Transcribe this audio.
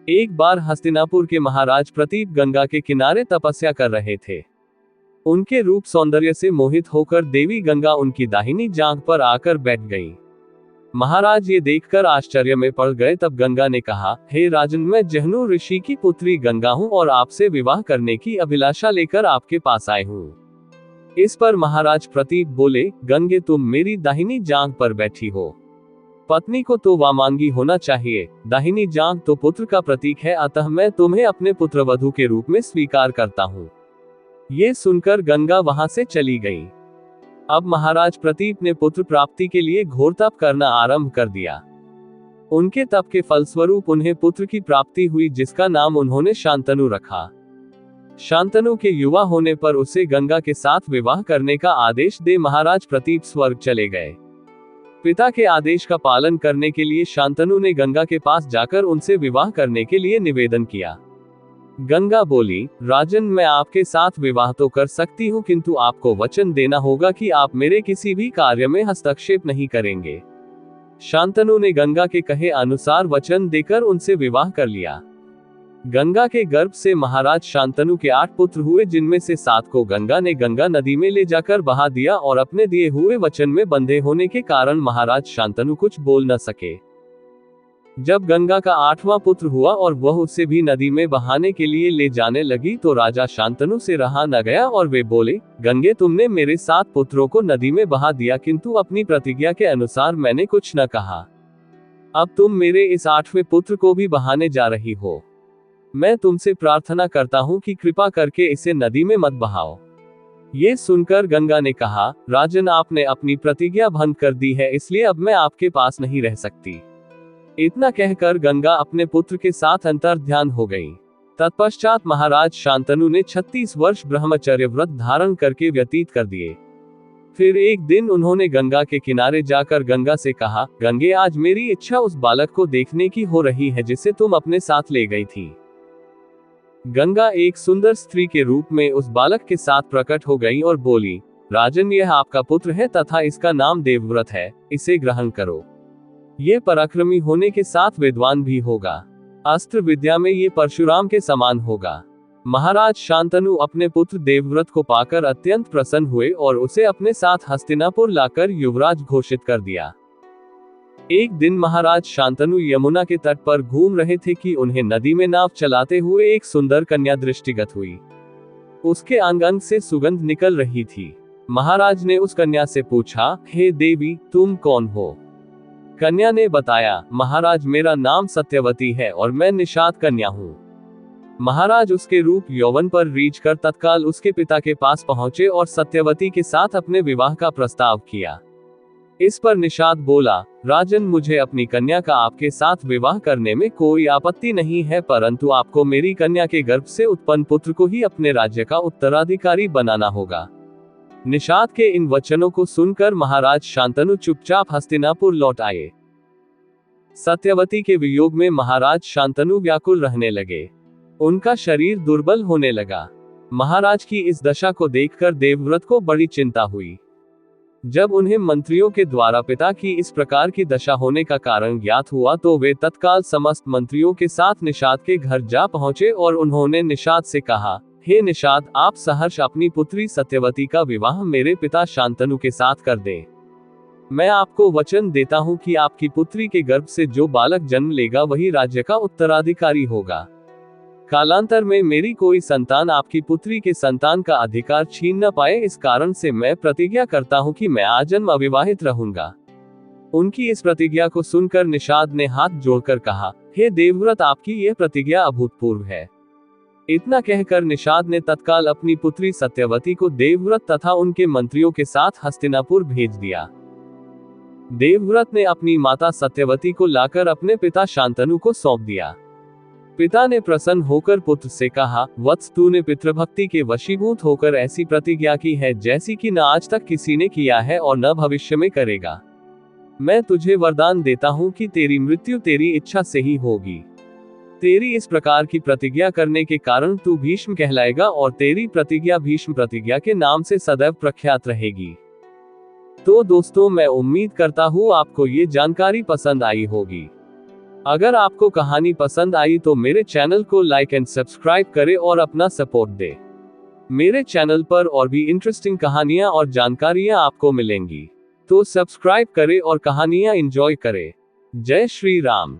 एक बार हस्तिनापुर के महाराज प्रतीप गंगा के किनारे तपस्या कर रहे थे। उनके रूप सौंदर्य से मोहित होकर देवी गंगा उनकी दाहिनी जांघ पर आकर बैठ गईं। महाराज ये देखकर आश्चर्य में पड़ गए। तब गंगा ने कहा, हे राजन, मैं जहनु ऋषि की पुत्री गंगा हूँ और आपसे विवाह करने की अभिलाषा लेकर आपके पास आए हूँ। इस पर महाराज प्रतीप बोले, गंगे, तुम मेरी दाहिनी जांघ पर बैठी हो। पत्नी को तो वामांगी होना चाहिए, दाहिनी जांघ तो पुत्र का प्रतीक है, अतः मैं तुम्हें अपने पुत्रवधू के रूप में स्वीकार करता हूँ। ये सुनकर गंगा वहां से चली गई। अब महाराज प्रतीप ने पुत्र प्राप्ति के लिए घोर तप करना आरंभ कर दिया। उनके तप के फलस्वरूप उन्हें पुत्र की प्राप्ति हुई, जिसका नाम उन्होंने शांतनु रखा। शांतनु के युवा होने पर उसे गंगा के साथ विवाह करने का आदेश दे महाराज प्रतीप स्वर्ग चले गए। पिता के आदेश का पालन करने के लिए शांतनु ने गंगा के पास जाकर उनसे विवाह करने के लिए निवेदन किया। गंगा बोली, राजन, मैं आपके साथ विवाह तो कर सकती हूँ, किंतु आपको वचन देना होगा कि आप मेरे किसी भी कार्य में हस्तक्षेप नहीं करेंगे। शांतनु ने गंगा के कहे अनुसार वचन देकर उनसे विवाह कर लिया। गंगा के गर्भ से महाराज शांतनु के 8 पुत्र हुए, जिनमें से 7 को गंगा ने गंगा नदी में ले जाकर बहा दिया और अपने दिए हुए वचन में बंधे होने के कारण महाराज शांतनु कुछ बोल न सके। जब गंगा का 8वां पुत्र हुआ और वह उसे भी नदी में बहाने के लिए ले जाने लगी तो राजा शांतनु से रहा न गया और वे बोले, गंगे, तुमने मेरे 7 पुत्रों को नदी में बहा दिया, किंतु अपनी प्रतिज्ञा के अनुसार मैंने कुछ न कहा। अब तुम मेरे इस 8वें पुत्र को भी बहाने जा रही हो। मैं तुमसे प्रार्थना करता हूँ कि कृपा करके इसे नदी में मत बहाओ। ये सुनकर गंगा ने कहा, राजन, आपने अपनी प्रतिज्ञा भंग कर दी है, इसलिए अब मैं आपके पास नहीं रह सकती। इतना कहकर गंगा अपने पुत्र के साथ अंतर्ध्यान हो गई। तत्पश्चात महाराज शांतनु ने 36 वर्ष ब्रह्मचर्य व्रत धारण करके व्यतीत कर दिए। फिर एक दिन उन्होंने गंगा के किनारे जाकर गंगा से कहा, गंगे, आज मेरी इच्छा उस बालक को देखने की हो रही है जिसे तुम अपने साथ ले गई थी। गंगा एक सुंदर स्त्री के रूप में उस बालक के साथ प्रकट हो गई और बोली, राजन, यह आपका पुत्र है तथा इसका नाम देवव्रत है, इसे ग्रहण करो। ये पराक्रमी होने के साथ विद्वान भी होगा। अस्त्र विद्या में ये परशुराम के समान होगा। महाराज शांतनु अपने पुत्र देवव्रत को पाकर अत्यंत प्रसन्न हुए और उसे अपने साथ हस्तिनापुर लाकर युवराज घोषित कर दिया। एक दिन महाराज शांतनु यमुना के तट पर घूम रहे थे कि उन्हें नदी में नाव चलाते हुए एक सुंदर कन्या दृष्टिगत हुई। उसके अंग अंग से सुगंध निकल रही थी। महाराज ने उस कन्या से पूछा, हे देवी, तुम कौन हो? कन्या ने बताया, महाराज, मेरा नाम सत्यवती है और मैं निषाद कन्या हूँ। महाराज उसके रूप यौवन पर रीझ कर तत्काल उसके पिता के पास पहुंचे और सत्यवती के साथ अपने विवाह का प्रस्ताव किया। इस पर निषाद बोला, राजन, मुझे अपनी कन्या का आपके साथ विवाह करने में कोई आपत्ति नहीं है, परंतु आपको मेरी कन्या के गर्भ से उत्पन्न पुत्र को ही अपने राज्य का उत्तराधिकारी बनाना होगा। निषाद के इन वचनों को सुनकर महाराज शांतनु चुपचाप हस्तिनापुर लौट आए। सत्यवती के वियोग में महाराज शांतनु व्याकुल रहने लगे। उनका शरीर दुर्बल होने लगा। महाराज की इस दशा को देखकर देवव्रत को बड़ी चिंता हुई। जब उन्हें मंत्रियों के द्वारा पिता की इस प्रकार की दशा होने का कारण ज्ञात हुआ तो वे तत्काल समस्त मंत्रियों के साथ निषाद के घर जा पहुंचे और उन्होंने निषाद से कहा, हे निषाद, आप सहर्ष अपनी पुत्री सत्यवती का विवाह मेरे पिता शांतनु के साथ कर दें। मैं आपको वचन देता हूं कि आपकी पुत्री के गर्भ से जो बालक जन्म लेगा वही राज्य का उत्तराधिकारी होगा। कालांतर में मेरी कोई संतान आपकी पुत्री के संतान का अधिकार छीन न पाए, इस कारण से मैं प्रतिज्ञा करता हूं कि मैं आजन्म अविवाहित रहूंगा। उनकी इस प्रतिज्ञा को सुनकर निषाद ने हाथ जोड़कर कहा, हे देवव्रत, आपकी यह प्रतिज्ञा अभूतपूर्व है। इतना कहकर निषाद ने तत्काल अपनी पुत्री सत्यवती को देवव्रत तथा उनके मंत्रियों के साथ हस्तिनापुर भेज दिया। देवव्रत ने अपनी माता सत्यवती को लाकर अपने पिता शांतनु को सौंप दिया। पिता ने प्रसन्न होकर पुत्र से कहा, वत्स, तूने पितृभक्ति के वशीभूत होकर ऐसी प्रतिज्ञा की है जैसी कि न आज तक किसी ने किया है और न भविष्य में करेगा। मैं तुझे वरदान देता हूं कि तेरी मृत्यु तेरी इच्छा से ही होगी। तेरी इस प्रकार की प्रतिज्ञा करने के कारण तू भीष्म कहलाएगा और तेरी प्रतिज्ञा भीष्म प्रतिज्ञा के नाम से सदैव प्रख्यात रहेगी। तो दोस्तों, मैं उम्मीद करता हूँ आपको ये जानकारी पसंद आई होगी। अगर आपको कहानी पसंद आई तो मेरे चैनल को लाइक एंड सब्सक्राइब करें और अपना सपोर्ट दें। मेरे चैनल पर और भी इंटरेस्टिंग कहानियां और जानकारियां आपको मिलेंगी, तो सब्सक्राइब करें और कहानियां एंजॉय करें। जय श्री राम।